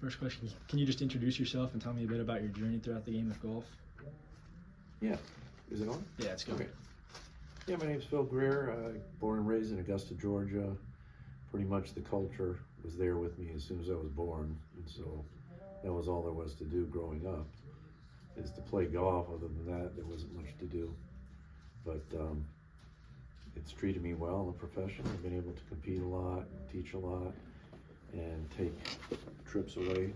First question, can you just introduce yourself and tell me a bit about your journey throughout the game of golf? Yeah. Is it on? Yeah, it's good. Okay. Yeah, my name's Phil Grear. Born and raised in Augusta, Georgia. Pretty much the culture was there with me as soon as I was born, and so that was all there was to do growing up, is to play golf. Other than that, there wasn't much to do. But it's treated me well in the profession. I've been able to compete a lot, teach a lot, and take trips away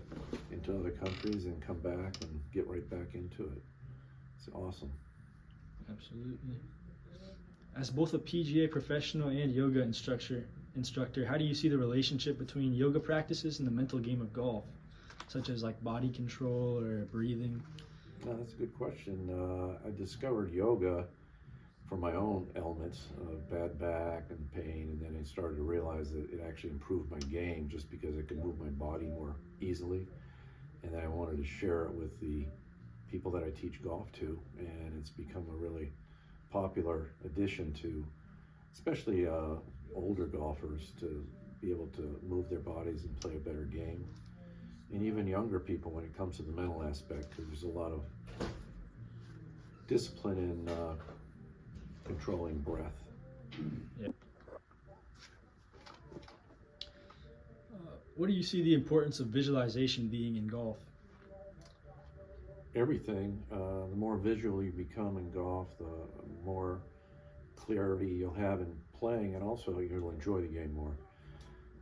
into other countries and come back and get right back into it. It's awesome. Absolutely. As both a PGA professional and yoga instructor, how do you see the relationship between yoga practices and the mental game of golf, such as like body control or breathing? That's a good question. I discovered yoga for my own ailments, bad back and pain, and then I started to realize that it actually improved my game just because I could move my body more easily. And then I wanted to share it with the people that I teach golf to, and it's become a really popular addition to, especially older golfers, to be able to move their bodies and play a better game. And even younger people when it comes to the mental aspect, because there's a lot of discipline in controlling breath. Yeah. What do you see the importance of visualization being in golf? Everything. The more visual you become in golf, the more clarity you'll have in playing, and also you'll enjoy the game more.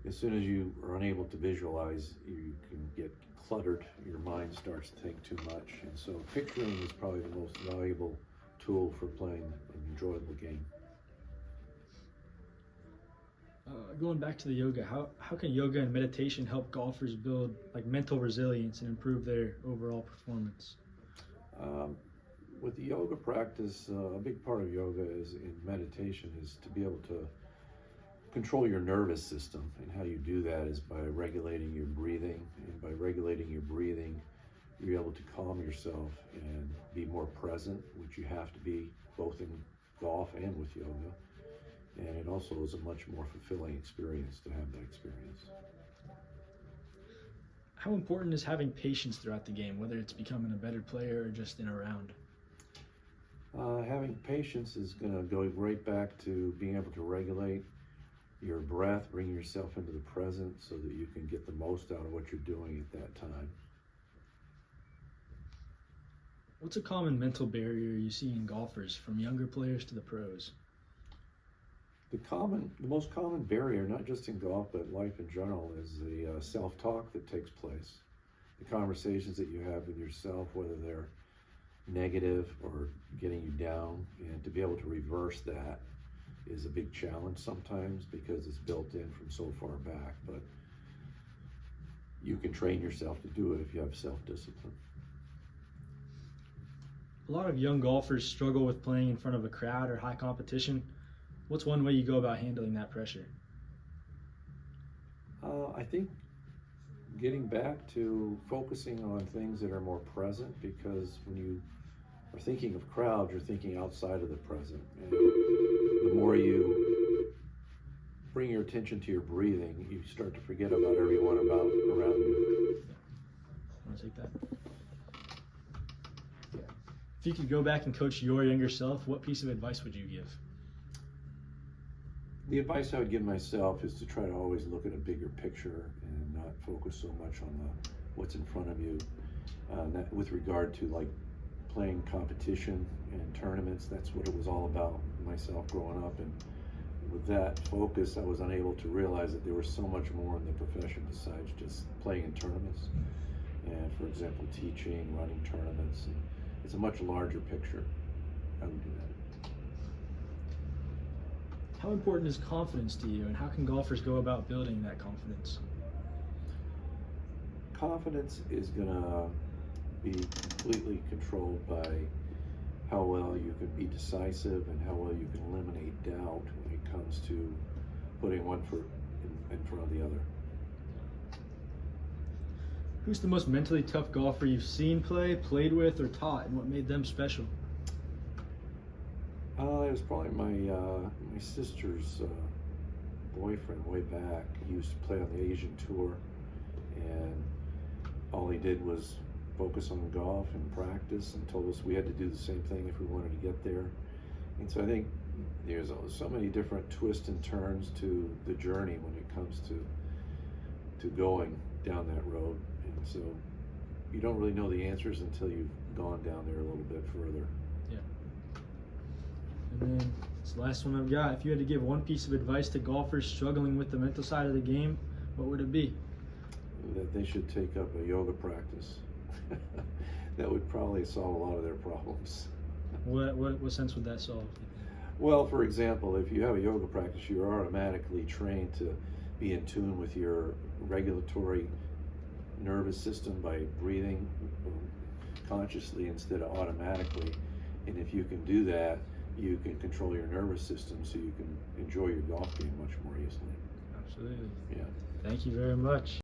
As soon as you are unable to visualize, you can get cluttered. Your mind starts to think too much, and so picturing is probably the most valuable tool for playing an enjoyable game. Going back to the yoga, how can yoga and meditation help golfers build like mental resilience and improve their overall performance? With the yoga practice, a big part of yoga is in meditation is to be able to control your nervous system, and how you do that is by regulating your breathing, and by regulating your breathing you're able to calm yourself and be more present, which you have to be both in golf and with yoga. And it also is a much more fulfilling experience to have that experience. How important is having patience throughout the game, whether it's becoming a better player or just in a round? Having patience is going to go right back to being able to regulate your breath, bring yourself into the present so that you can get the most out of what you're doing at that time. What's a common mental barrier you see in golfers, from younger players to the pros? The most common barrier, not just in golf but life in general, is the self-talk that takes place. The conversations that you have with yourself, whether they're negative or getting you down, and to be able to reverse that is a big challenge sometimes because it's built in from so far back. But you can train yourself to do it if you have self-discipline. A lot of young golfers struggle with playing in front of a crowd or high competition. What's one way you go about handling that pressure? I think getting back to focusing on things that are more present, because when you are thinking of crowds, you're thinking outside of the present. And the more you bring your attention to your breathing, you start to forget about everyone around you. Want to take that? If you could go back and coach your younger self, what piece of advice would you give? The advice I would give myself is to try to always look at a bigger picture and not focus so much on what's in front of you. With regard to like playing competition and tournaments, that's what it was all about myself growing up. And with that focus, I was unable to realize that there was so much more in the profession besides just playing in tournaments. And for example, teaching, running tournaments. And it's a much larger picture. I would do that. How important is confidence to you, and how can golfers go about building that confidence? Confidence is going to be completely controlled by how well you can be decisive and how well you can eliminate doubt when it comes to putting one foot in front of the other. Who's the most mentally tough golfer you've seen play, played with, or taught, and what made them special? It was probably my sister's boyfriend way back. He used to play on the Asian tour, and all he did was focus on golf and practice, and told us we had to do the same thing if we wanted to get there. And so I think there's so many different twists and turns to the journey when it comes to going down that road. And so you don't really know the answers until you've gone down there a little bit further. Yeah. And then this last one I've got, if you had to give one piece of advice to golfers struggling with the mental side of the game, what would it be? That they should take up a yoga practice. That would probably solve a lot of their problems. What sense would that solve? Well, for example, if you have a yoga practice, you're automatically trained to be in tune with your regulatory nervous system by breathing consciously instead of automatically. And if you can do that, you can control your nervous system so you can enjoy your golf game much more easily. Absolutely. Yeah. Thank you very much.